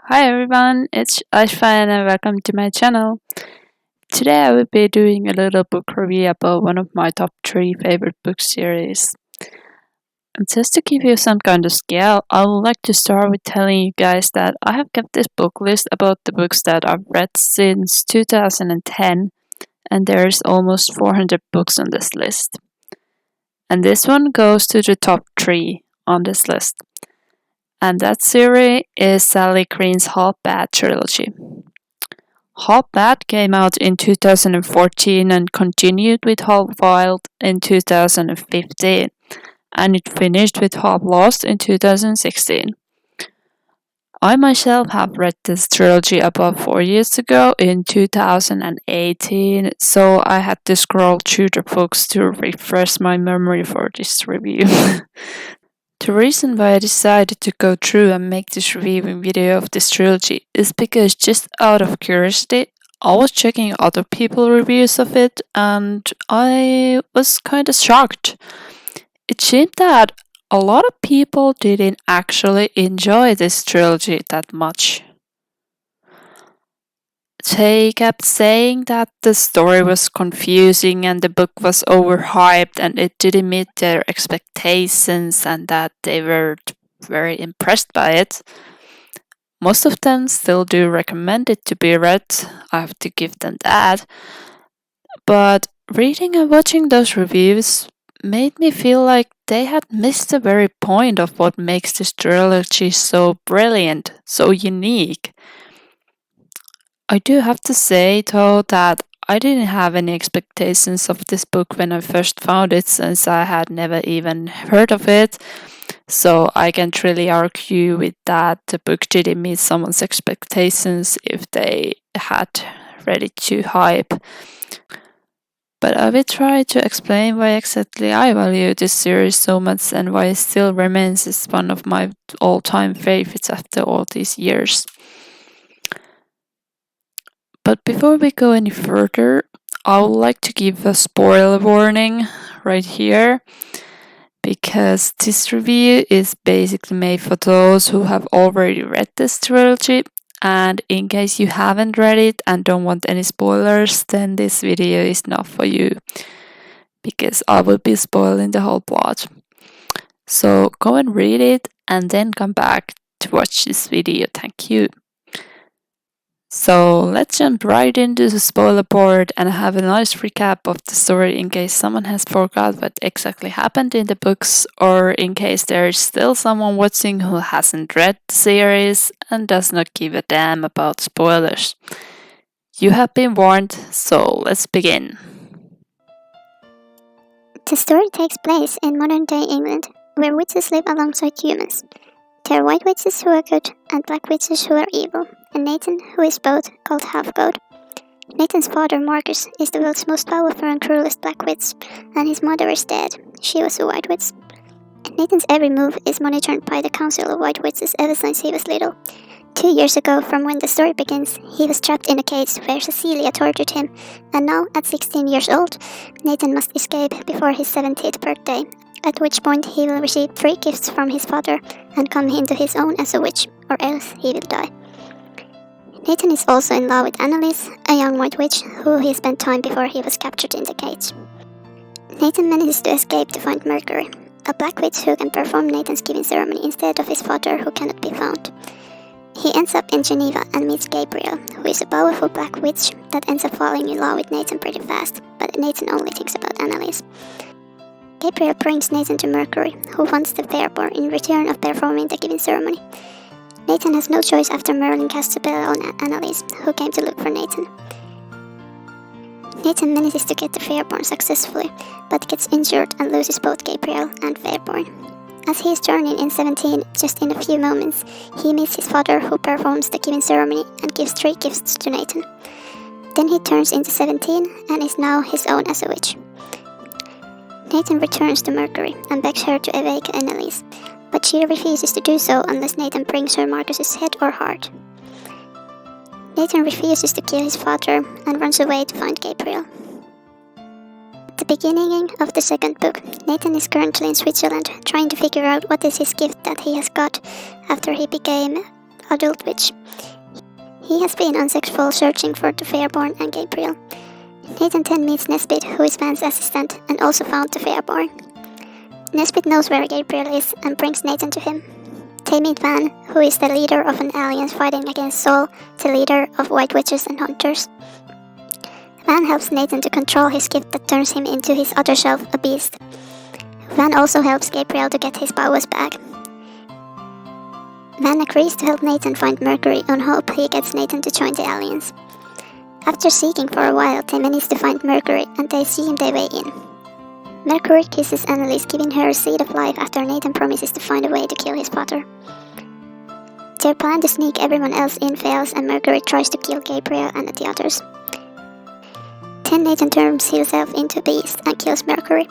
Hi everyone, it's Ashfa and welcome to my channel. Today I will be doing a little book review about one of my top 3 favorite book series. And just to give you some kind of scale, I would like to start with telling you guys that I have kept this book list about the books that I've read since 2010, and there's almost 400 books on this list. And this one goes to the top 3 on this list. And that series is Sally Green's Bad Trilogy. Half Bad came out in 2014 and continued with Half Wild in 2015, and it finished with Half Lost in 2016. I myself have read this trilogy about 4 years ago in 2018, so I had to scroll through the books to refresh my memory for this review. The reason why I decided to go through and make this reviewing video of this trilogy is because just out of curiosity, I was checking other people's reviews of it and I was kind of shocked. It seemed that a lot of people didn't actually enjoy this trilogy that much. They kept saying that the story was confusing and the book was overhyped and it didn't meet their expectations and that they weren't very impressed by it. Most of them still do recommend it to be read, I have to give them that. But reading and watching those reviews made me feel like they had missed the very point of what makes this trilogy so brilliant, so unique. I do have to say, though, that I didn't have any expectations of this book when I first found it, since I had never even heard of it. So I can't really argue with that the book didn't meet someone's expectations if they had read it too hype. But I will try to explain why exactly I value this series so much and why it still remains as one of my all-time favorites after all these years. But before we go any further, I would like to give a spoiler warning right here, because this review is basically made for those who have already read this trilogy, and in case you haven't read it and don't want any spoilers, then this video is not for you, because I will be spoiling the whole plot. So go and read it and then come back to watch this video. Thank you. So let's jump right into the spoiler board and have a nice recap of the story in case someone has forgot what exactly happened in the books, or in case there is still someone watching who hasn't read the series and does not give a damn about spoilers. You have been warned, so let's begin. The story takes place in modern-day England, where witches live alongside humans. There are white witches who are good and black witches who are evil, and Nathan, who is both, called Half-God. Nathan's father, Marcus, is the world's most powerful and cruelest black witch, and his mother is dead. She was a white witch. Nathan's every move is monitored by the Council of White Witches ever since he was little. 2 years ago, from when the story begins, he was trapped in a cage where Cecilia tortured him, and now, at 16 years old, Nathan must escape before his 70th birthday, at which point he will receive 3 gifts from his father and come into his own as a witch, or else he will die. Nathan is also in love with Annalise, a young white witch who he spent time before he was captured in the cage. Nathan manages to escape to find Mercury, a black witch who can perform Nathan's giving ceremony instead of his father, who cannot be found. He ends up in Geneva and meets Gabriel, who is a powerful black witch that ends up falling in love with Nathan pretty fast, but Nathan only thinks about Annalise. Gabriel brings Nathan to Mercury, who wants the firstborn in return of performing the giving ceremony. Nathan has no choice after Merlin casts a spell on Annalise, who came to look for Nathan. Nathan manages to get the firstborn successfully, but gets injured and loses both Gabriel and firstborn. As he is turning 17, just in a few moments, he meets his father, who performs the giving ceremony and gives 3 gifts to Nathan. Then he turns into 17 and is now his own as a witch. Nathan returns to Mercury and begs her to awake Annalise, but she refuses to do so unless Nathan brings her Marcus's head or heart. Nathan refuses to kill his father and runs away to find Gabriel. At the beginning of the second book, Nathan is currently in Switzerland trying to figure out what is his gift that he has got after he became adult witch. He has been unsuccessful searching for the Fairborn and Gabriel. Nathan then meets Nesbit, who is Van's assistant and also found the Fairborn. Nesbit knows where Gabriel is and brings Nathan to him. They meet Van, who is the leader of an alliance fighting against Saul, the leader of White Witches and Hunters. Van helps Nathan to control his gift that turns him into his other self, a beast. Van also helps Gabriel to get his powers back. Van agrees to help Nathan find Mercury on hope he gets Nathan to join the alliance. After seeking for a while, they manage to find Mercury and they see him their way in. Mercury kisses Annalise, giving her a seed of life after Nathan promises to find a way to kill his father. Their plan to sneak everyone else in fails and Mercury tries to kill Gabriel and the others. Then Nathan turns himself into a beast and kills Mercury.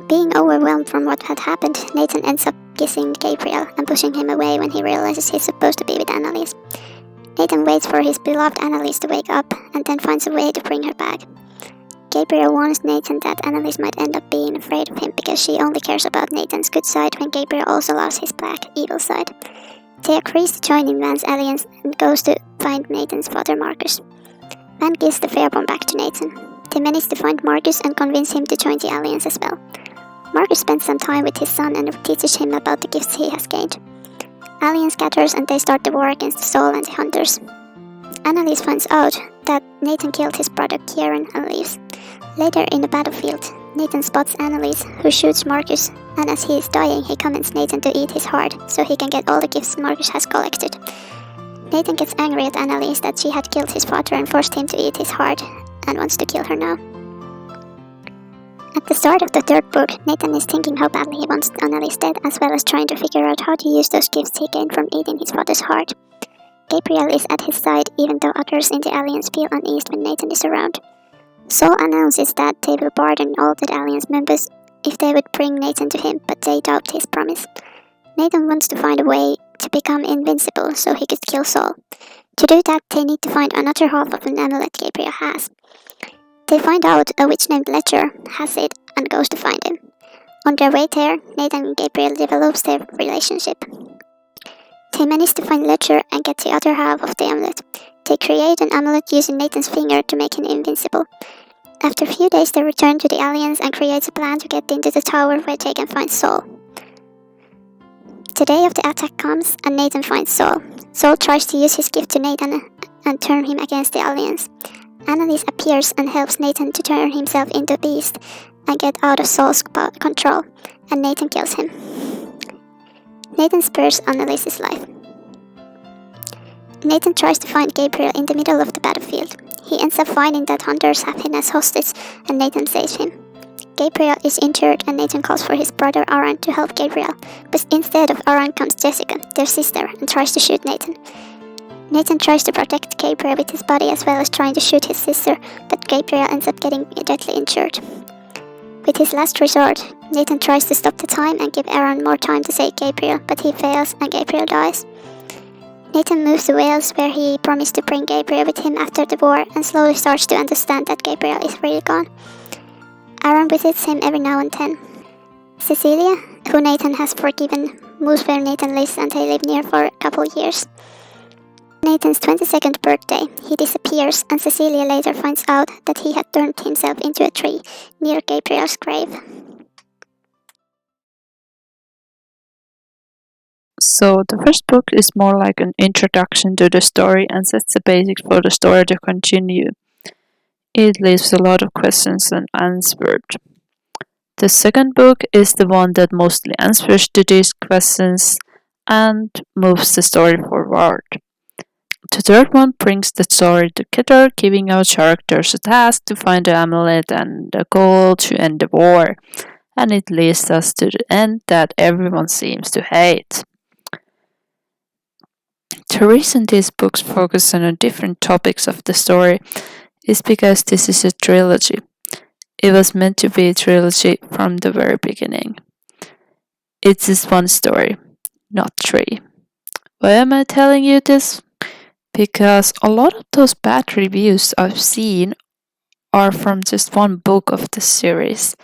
Being overwhelmed from what had happened, Nathan ends up kissing Gabriel and pushing him away when he realizes he's supposed to be with Annalise. Nathan waits for his beloved Annalise to wake up and then finds a way to bring her back. Gabriel warns Nathan that Annalise might end up being afraid of him because she only cares about Nathan's good side when Gabriel also loves his black, evil side. They agree to join in Van's alliance and goes to find Nathan's father Marcus. Van gives the Fairborn back to Nathan. They manage to find Marcus and convince him to join the alliance as well. Marcus spends some time with his son and teaches him about the gifts he has gained. Alliance scatters and they start the war against Saul and the Hunters. Annalise finds out that Nathan killed his brother Kieran and leaves. Later in the battlefield, Nathan spots Annalise, who shoots Marcus, and as he is dying he commands Nathan to eat his heart so he can get all the gifts Marcus has collected. Nathan gets angry at Annalise that she had killed his father and forced him to eat his heart, and wants to kill her now. At the start of the third book, Nathan is thinking how badly he wants Annalise dead, as well as trying to figure out how to use those gifts he gained from eating his father's heart. Gabriel is at his side, even though others in the alliance feel uneasy when Nathan is around. Saul announces that they will pardon all the alliance members if they would bring Nathan to him, but they doubt his promise. Nathan wants to find a way to become invincible so he could kill Saul. To do that, they need to find another half of an amulet Gabriel has. They find out a witch named Ledger has it and goes to find him. On their way there, Nathan and Gabriel develops their relationship. They manage to find Ledger and get the other half of the amulet. They create an amulet using Nathan's finger to make him invincible. After a few days, they return to the alliance and create a plan to get into the tower where they can find Saul. The day of the attack comes and Nathan finds Saul. Saul tries to use his gift to Nathan and turn him against the alliance. Annalise appears and helps Nathan to turn himself into a beast and get out of Saul's control, and Nathan kills him. Nathan spares Annalise's life. Nathan tries to find Gabriel in the middle of the battlefield. He ends up finding that hunters have him as hostage and Nathan saves him. Gabriel is injured and Nathan calls for his brother Aaron to help Gabriel, but instead of Aaron comes Jessica, their sister, and tries to shoot Nathan. Nathan tries to protect Gabriel with his body as well as trying to shoot his sister, but Gabriel ends up getting deadly injured. With his last resort, Nathan tries to stop the time and give Aaron more time to save Gabriel, but he fails and Gabriel dies. Nathan moves to Wales where he promised to bring Gabriel with him after the war and slowly starts to understand that Gabriel is really gone. Aaron visits him every now and then. Cecilia, who Nathan has forgiven, moves where Nathan lives and they live near for a couple years. Nathan's 22nd birthday, he disappears and Cecilia later finds out that he had turned himself into a tree near Gabriel's grave. So the first book is more like an introduction to the story and sets the basics for the story to continue. It leaves a lot of questions unanswered. The second book is the one that mostly answers to these questions and moves the story forward. The third one brings the story together, giving our characters a task to find the amulet and a goal to end the war, and it leads us to the end that everyone seems to hate. The reason these books focus on different topics of the story is because this is a trilogy. It was meant to be a trilogy from the very beginning. It's just one story, not three. Why am I telling you this? Because a lot of those bad reviews I've seen are from just one book of the series.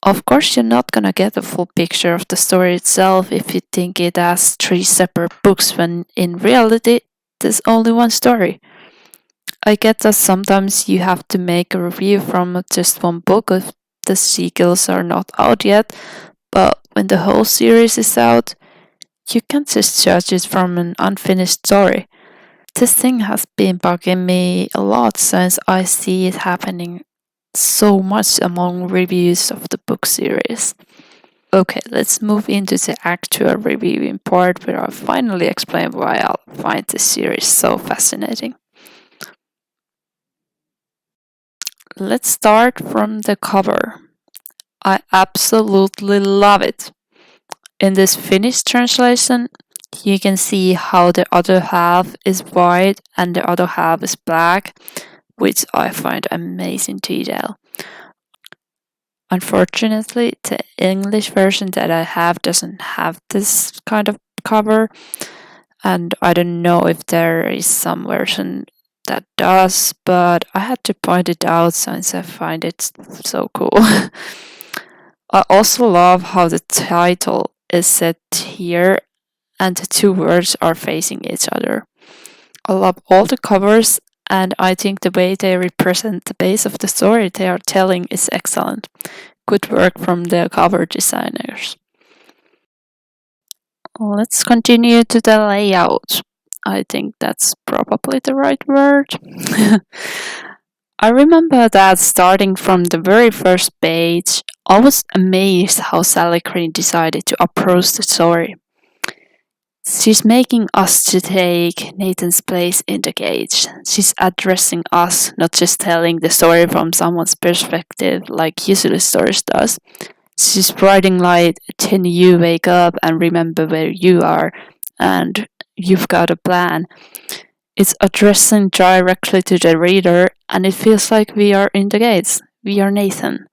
Of course, you're not gonna get a full picture of the story itself if you think it has three separate books, when in reality, there's only one story. I get that sometimes you have to make a review from just one book if the sequels are not out yet, but when the whole series is out, you can't just judge it from an unfinished story. This thing has been bugging me a lot since I see it happening so much among reviews of the book series. Okay, let's move into the actual reviewing part where I finally explain why I find this series so fascinating. Let's start from the cover. I absolutely love it. In this Finnish translation, you can see how the other half is white and the other half is black, which I find amazing detail. Unfortunately, the English version that I have doesn't have this kind of cover, and I don't know if there is some version that does, but I had to point it out since I find it so cool. I also love how the title is set here and the two words are facing each other. I love all the covers, and I think the way they represent the base of the story they are telling is excellent. Good work from the cover designers. Let's continue to the layout. I think that's probably the right word. I remember that starting from the very first page, I was amazed how Sally Green decided to approach the story. She's making us to take Nathan's place in the cage. She's addressing us, not just telling the story from someone's perspective like usually stories does. She's writing like, then you wake up and remember where you are, and you've got a plan. It's addressing directly to the reader, and it feels like we are in the gates. We are Nathan.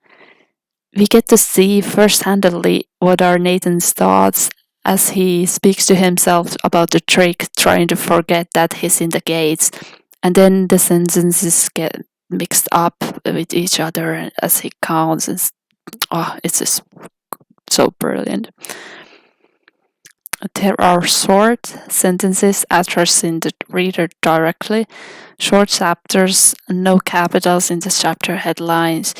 We get to see first-handedly what are Nathan's thoughts as he speaks to himself about the trick, trying to forget that he's in the gates, and then the sentences get mixed up with each other as he counts. It's just so brilliant. There are short sentences addressing the reader directly, short chapters, no capitals in the chapter headlines.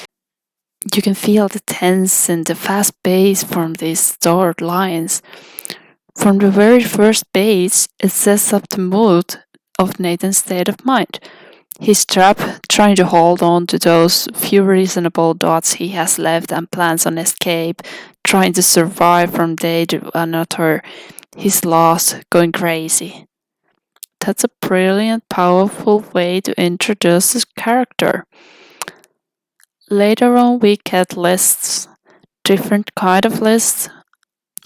You can feel the tense and the fast pace from these short lines. From the very first page, it sets up the mood of Nathan's state of mind. He's trapped, trying to hold on to those few reasonable dots he has left and plans on escape, trying to survive from day to another. He's lost, going crazy. That's a brilliant, powerful way to introduce this character. Later on, we get lists, different kind of lists.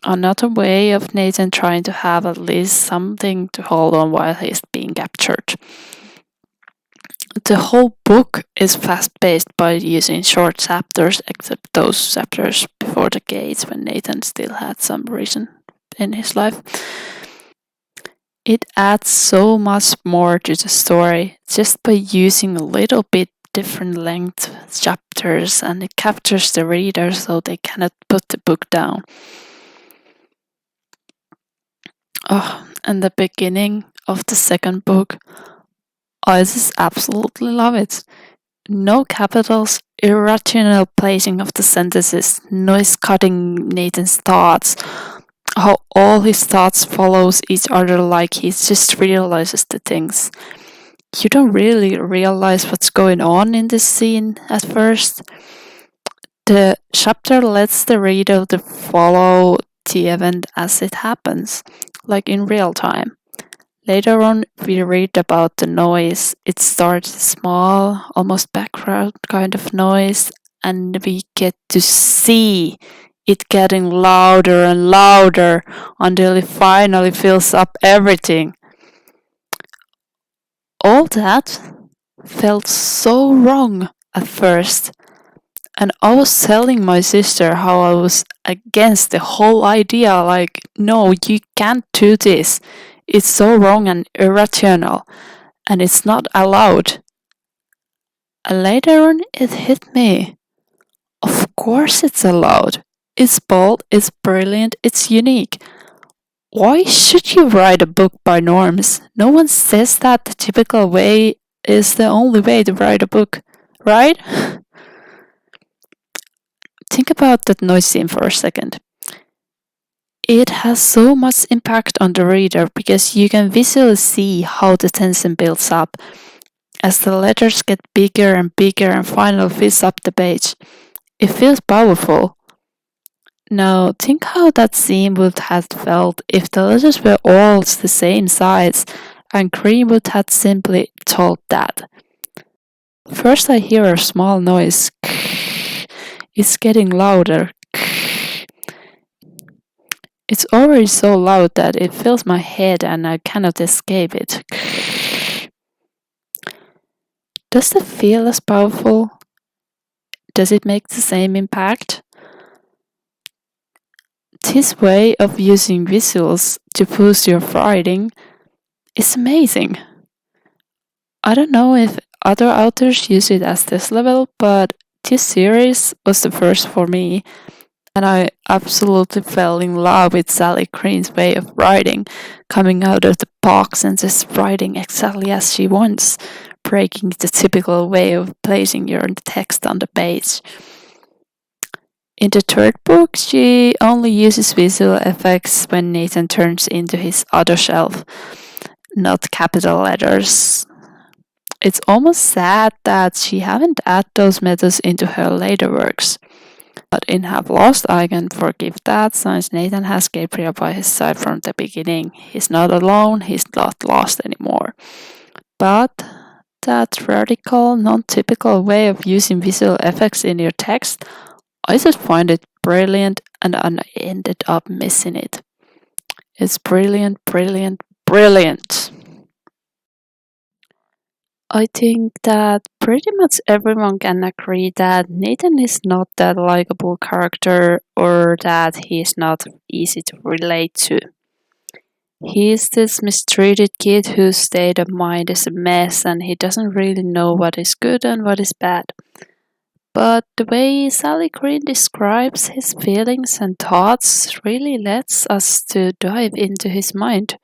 Another way of Nathan trying to have at least something to hold on while he's being captured. The whole book is fast-paced by using short chapters, except those chapters before the gates when Nathan still had some reason in his life. It adds so much more to the story just by using a little bit different length chapters, and it captures the reader so they cannot put the book down. And the beginning of the second book, I just absolutely love it. No capitals, irrational placing of the sentences, noise cutting Nathan's thoughts, how all his thoughts follows each other like he just realizes the things. You don't really realize what's going on in this scene at first. The chapter lets the reader to follow the event as it happens, like in real time. Later on, we read about the noise. It starts small, almost background kind of noise, and we get to see it getting louder and louder until it finally fills up everything. All that felt so wrong at first. And I was telling my sister how I was against the whole idea, like, no, you can't do this. It's so wrong and irrational, and it's not allowed. And later on, it hit me. Of course, it's allowed. It's bold, it's brilliant, it's unique. Why should you write a book by norms? No one says that the typical way is the only way to write a book, right? Think about that noise scene for a second. It has so much impact on the reader because you can visually see how the tension builds up as the letters get bigger and bigger and finally fills up the page. It feels powerful. Now, think how that scene would have felt if the letters were all the same size and Green would have simply told that. First, I hear a small noise. It's getting louder. It's already so loud that it fills my head and I cannot escape it. Does it feel as powerful? Does it make the same impact? This way of using visuals to boost your writing is amazing. I don't know if other authors use it at this level, but this series was the first for me, and I absolutely fell in love with Sally Green's way of writing, coming out of the box and just writing exactly as she wants, breaking the typical way of placing your text on the page. In the third book, she only uses visual effects when Nathan turns into his other self, not capital letters. It's almost sad that she haven't added those methods into her later works. But in Have Lost, I can forgive that since Nathan has Gabriel by his side from the beginning. He's not alone, he's not lost anymore. But that radical, non-typical way of using visual effects in your text, I just find it brilliant and I ended up missing it. It's brilliant, brilliant, brilliant. I think that pretty much everyone can agree that Nathan is not that likable character or that he is not easy to relate to. He is this mistreated kid whose state of mind is a mess and he doesn't really know what is good and what is bad. But the way Sally Green describes his feelings and thoughts really lets us to dive into his mind.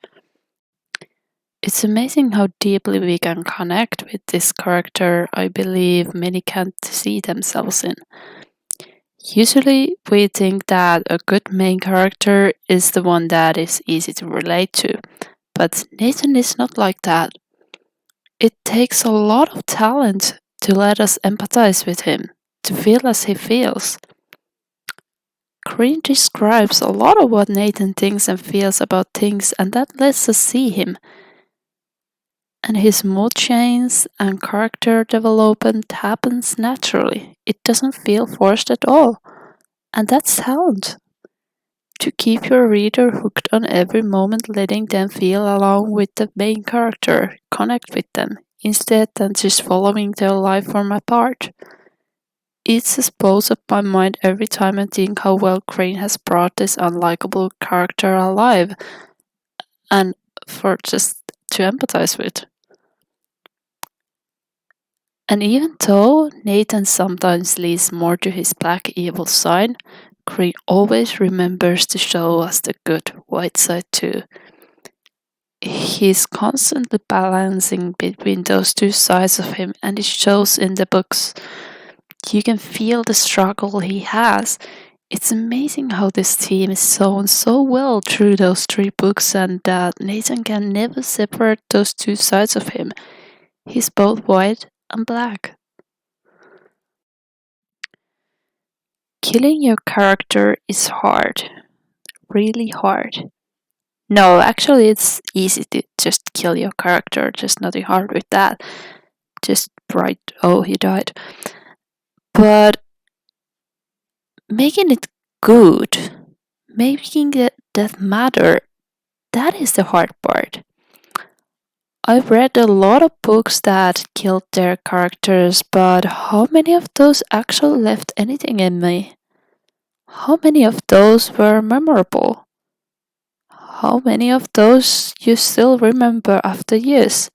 It's amazing how deeply we can connect with this character. I believe many can't see themselves in. Usually, we think that a good main character is the one that is easy to relate to, but Nathan is not like that. It takes a lot of talent to let us empathize with him, to feel as he feels. Green describes a lot of what Nathan thinks and feels about things, and that lets us see him. And his mood change and character development happens naturally. It doesn't feel forced at all. And that's talent. To keep your reader hooked on every moment, letting them feel along with the main character, connect with them, instead than just following their life from apart. It just blows up my mind every time I think how well Crane has brought this unlikable character alive and for just to empathize with. And even though Nathan sometimes leans more to his black evil side, Crane always remembers to show us the good white side too. He's constantly balancing between those two sides of him, and it shows in the books. You can feel the struggle he has. It's amazing how this theme is shown so well through those three books, and that Nathan can never separate those two sides of him. He's both white and black. Killing your character is hard. Really hard. No, actually, it's easy to just kill your character. Just nothing hard with that. Just write, oh, he died. But making it good, making that matter, that is the hard part. I've read a lot of books that killed their characters, but how many of those actually left anything in me? How many of those were memorable? How many of those you still remember after years?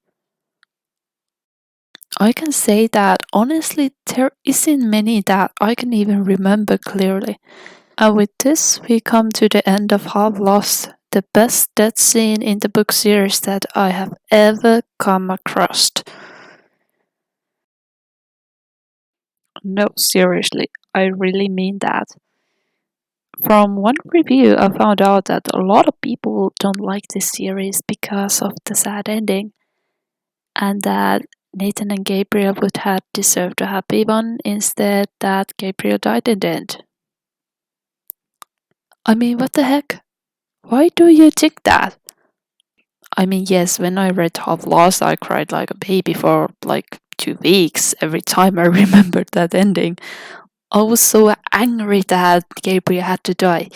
I can say that honestly, there isn't many that I can even remember clearly. And with this, we come to the end of Half Lost. the best death scene in the book series that I have ever come across. No, seriously, I really mean that. From one review, I found out that a lot of people don't like this series because of the sad ending, and that Nathan and Gabriel would have deserved a happy one instead that Gabriel died in the end. I mean, what the heck? Why do you think that? I mean, yes, when I read Half Lost, I cried like a baby for like 2 weeks every time I remembered that ending. I was so angry that Gabriel had to die.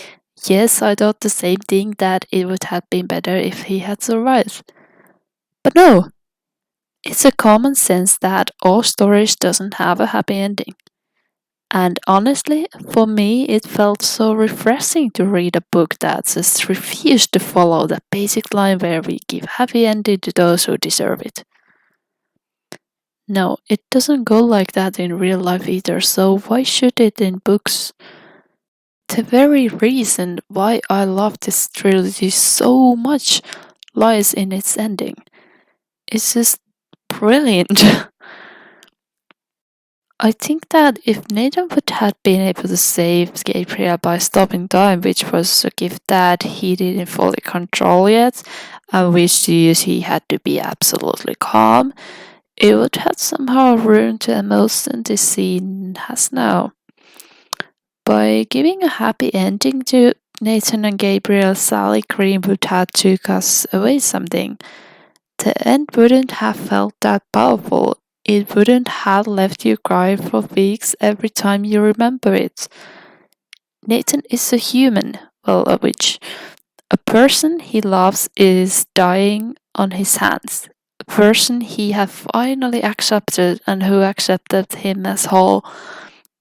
Yes, I thought the same thing, that it would have been better if he had survived. But no, it's a common sense that all stories doesn't have a happy ending. And honestly, for me, it felt so refreshing to read a book that just refused to follow that basic line where we give happy ending to those who deserve it. No, it doesn't go like that in real life either, so why should it in books? The very reason why I love this trilogy so much lies in its ending. It's just brilliant. I think that if Nathan would have been able to save Gabriel by stopping time, which was a gift that he didn't fully control yet, and which to use he had to be absolutely calm, it would have somehow ruined the emotion this scene has now. By giving a happy ending to Nathan and Gabriel, Sally Green would have took us away something. The end wouldn't have felt that powerful. It wouldn't have left you crying for weeks every time you remember it. Nathan is a human, well, a witch. A person he loves is dying on his hands. A person he has finally accepted and who accepted him as whole.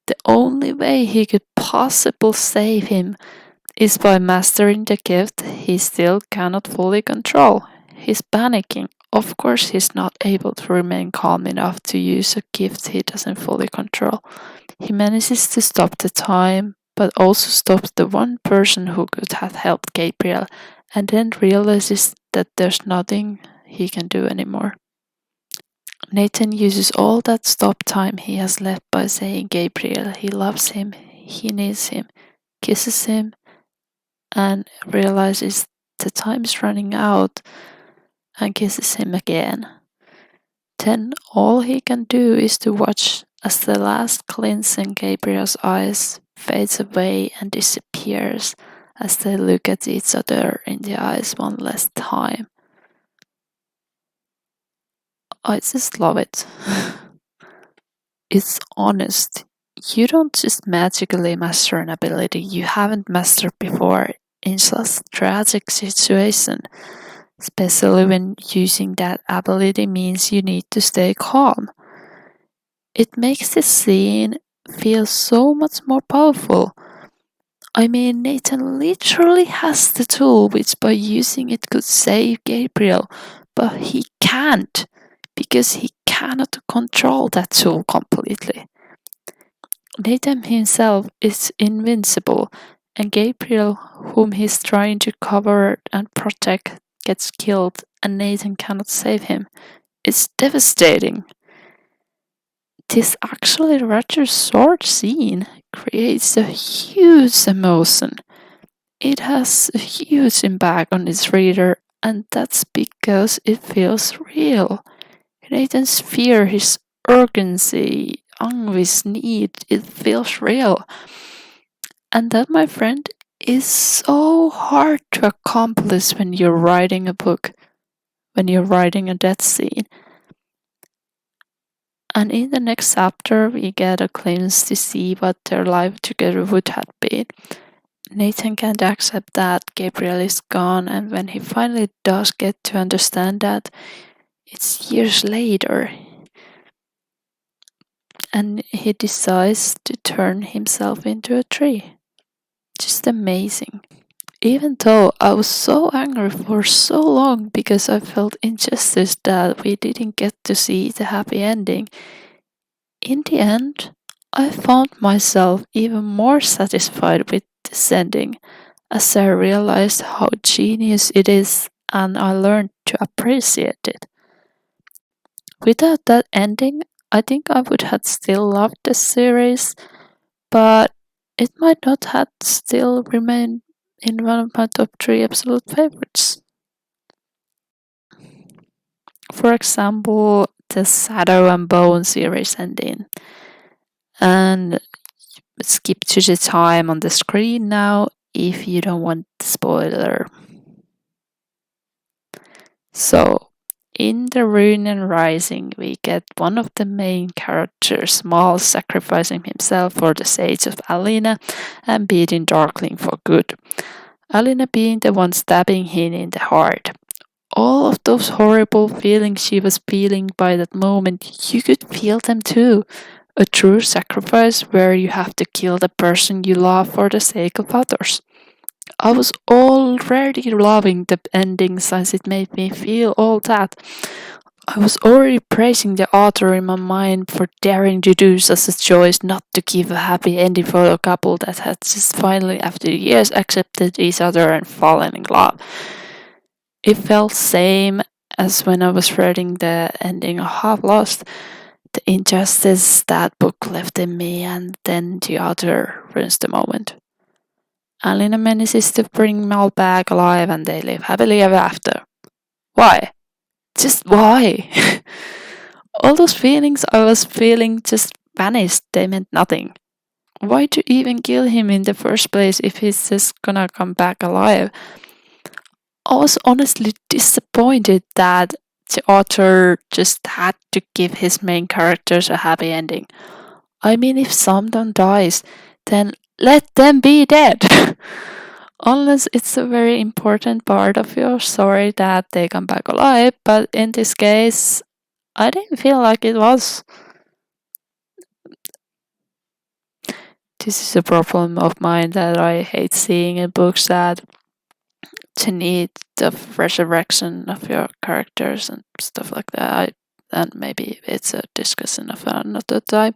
The only way he could possibly save him is by mastering the gift he still cannot fully control. He's panicking. Of course, he's not able to remain calm enough to use a gift he doesn't fully control. He manages to stop the time, but also stops the one person who could have helped Gabriel, and then realizes that there's nothing he can do anymore. Nathan uses all that stop time he has left by saying Gabriel he loves him, he needs him, kisses him, and realizes the time's running out and kisses him again. Then all he can do is to watch as the last glint in Gabriel's eyes fades away and disappears as they look at each other in the eyes one last time. I just love it. It's honest. You don't just magically master an ability you haven't mastered before in such tragic situation, especially when using that ability means you need to stay calm. It makes the scene feel so much more powerful. I mean, Nathan literally has the tool which by using it could save Gabriel, but he can't because he cannot control that tool completely. Nathan himself is invincible, and Gabriel, whom he's trying to cover and protect, gets killed, and Nathan cannot save him. It's devastating. This actually rather short scene creates a huge emotion. It has a huge impact on its reader, and that's because it feels real. Nathan's fear, his urgency, anguish, need, it feels real. And that, my friend, is so hard to accomplish when you're writing a book, when you're writing a death scene. And in the next chapter, we get a glimpse to see what their life together would have been. Nathan can't accept that Gabriel is gone, and when he finally does get to understand that, it's years later, and he decides to turn himself into a tree. Just amazing. Even though I was so angry for so long because I felt injustice that we didn't get to see the happy ending, in the end, I found myself even more satisfied with this ending, as I realized how genius it is and I learned to appreciate it. Without that ending, I think I would have still loved the series, but it might not have still remained in one of my top 3 absolute favorites. For example, the Shadow and Bone series ending. And skip to the time on the screen now if you don't want the spoiler. So, in The Rune and Rising, we get one of the main characters, Mal, sacrificing himself for the sake of Alina and beating Darkling for good. Alina being the one stabbing him in the heart. All of those horrible feelings she was feeling by that moment, you could feel them too. A true sacrifice where you have to kill the person you love for the sake of others. I was already loving the ending since it made me feel all that. I was already praising the author in my mind for daring to do such a choice not to give a happy ending for a couple that had just finally, after years, accepted each other and fallen in love. It felt same as when I was reading the ending of Half Lost, the injustice that book left in me, and then the author ruins the moment. Alina manages to bring Mal back alive and they live happily ever after. Why? Just why? All those feelings I was feeling just vanished, they meant nothing. Why to even kill him in the first place if he's just gonna come back alive? I was honestly disappointed that the author just had to give his main characters a happy ending. I mean, if someone dies, then let them be dead. Unless it's a very important part of your story that they come back alive, but in this case, I didn't feel like it was. This is a problem of mine that I hate seeing in books that to need the resurrection of your characters and stuff like that. And maybe it's a discussion of another time.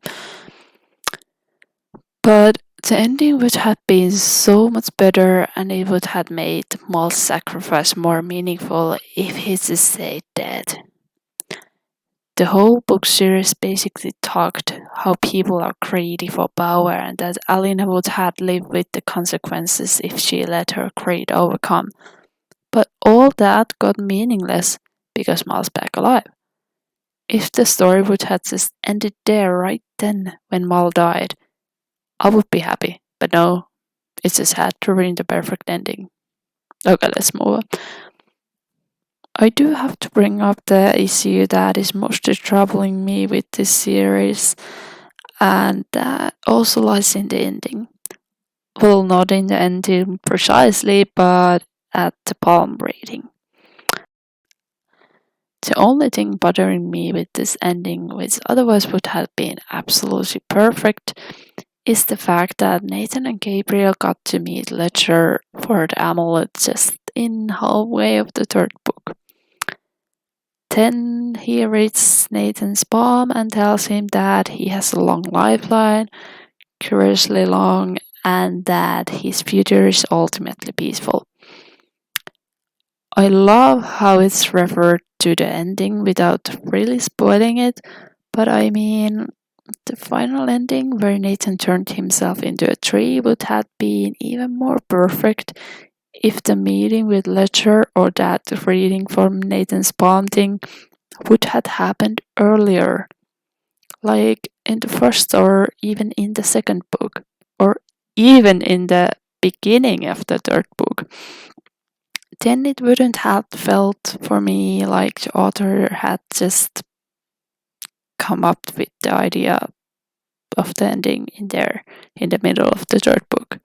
But the ending would have been so much better and it would have made Mal's sacrifice more meaningful if he just stayed dead. The whole book series basically talked how people are greedy for power and that Alina would have lived with the consequences if she let her greed overcome. But all that got meaningless because Mal's back alive. If the story would have just ended there right then when Mal died, I would be happy. But no, it just had to ruin the perfect ending. Okay, let's move on. I do have to bring up the issue that is mostly troubling me with this series, and that also lies in the ending. Well, not in the ending precisely, but at the palm reading. The only thing bothering me with this ending, which otherwise would have been absolutely perfect, is the fact that Nathan and Gabriel got to meet Ledger for the amulet just in halfway of the third book. Then he reads Nathan's palm and tells him that he has a long lifeline, curiously long, and that his future is ultimately peaceful. I love how it's referred to the ending without really spoiling it, but I mean, the final ending where Nathan turned himself into a tree would have been even more perfect if the meeting with Ledger or that reading from Nathan's palm thing would have happened earlier, like in the first or even in the second book, or even in the beginning of the third book. Then it wouldn't have felt for me like the author had just come up with the idea of the ending in there in the middle of the third book.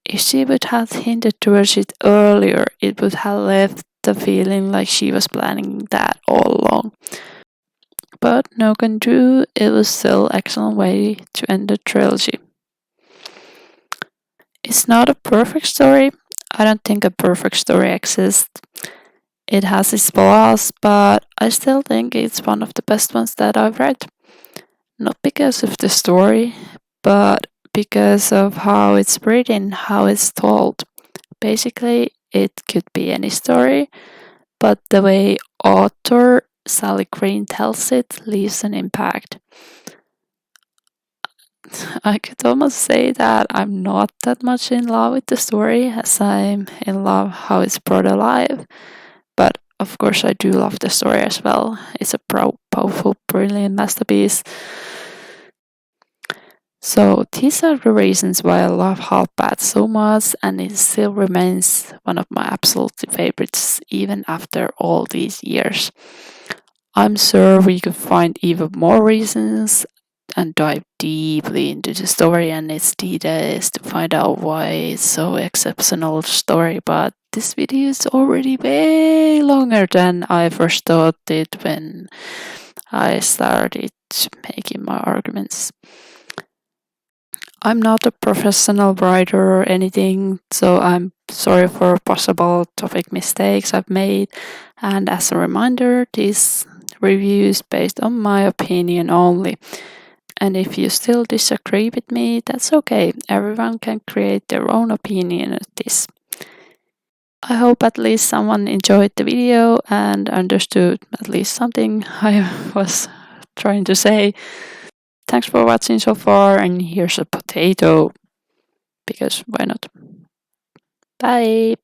If she would have hinted towards it earlier, it would have left the feeling like she was planning that all along. But no can do, it was still an excellent way to end the trilogy. It's not a perfect story. I don't think a perfect story exists. It has its flaws, but I still think it's one of the best ones that I've read. Not because of the story, but because of how it's written, how it's told. Basically, it could be any story, but the way author Sally Green tells it leaves an impact. I could almost say that I'm not that much in love with the story as I'm in love how it's brought alive. But of course, I do love the story as well. It's a powerful, brilliant masterpiece. So these are the reasons why I love Half Bad so much, and it still remains one of my absolute favorites even after all these years. I'm sure we could find even more reasons and dive deeply into the story and its details to find out why it's so exceptional story, but this video is already way longer than I first thought it when I started making my arguments. I'm not a professional writer or anything, so I'm sorry for possible topic mistakes I've made. And as a reminder, this review is based on my opinion only. And if you still disagree with me, that's okay. Everyone can create their own opinion of this. I hope at least someone enjoyed the video and understood at least something I was trying to say. Thanks for watching so far, and here's a potato, because why not? Bye!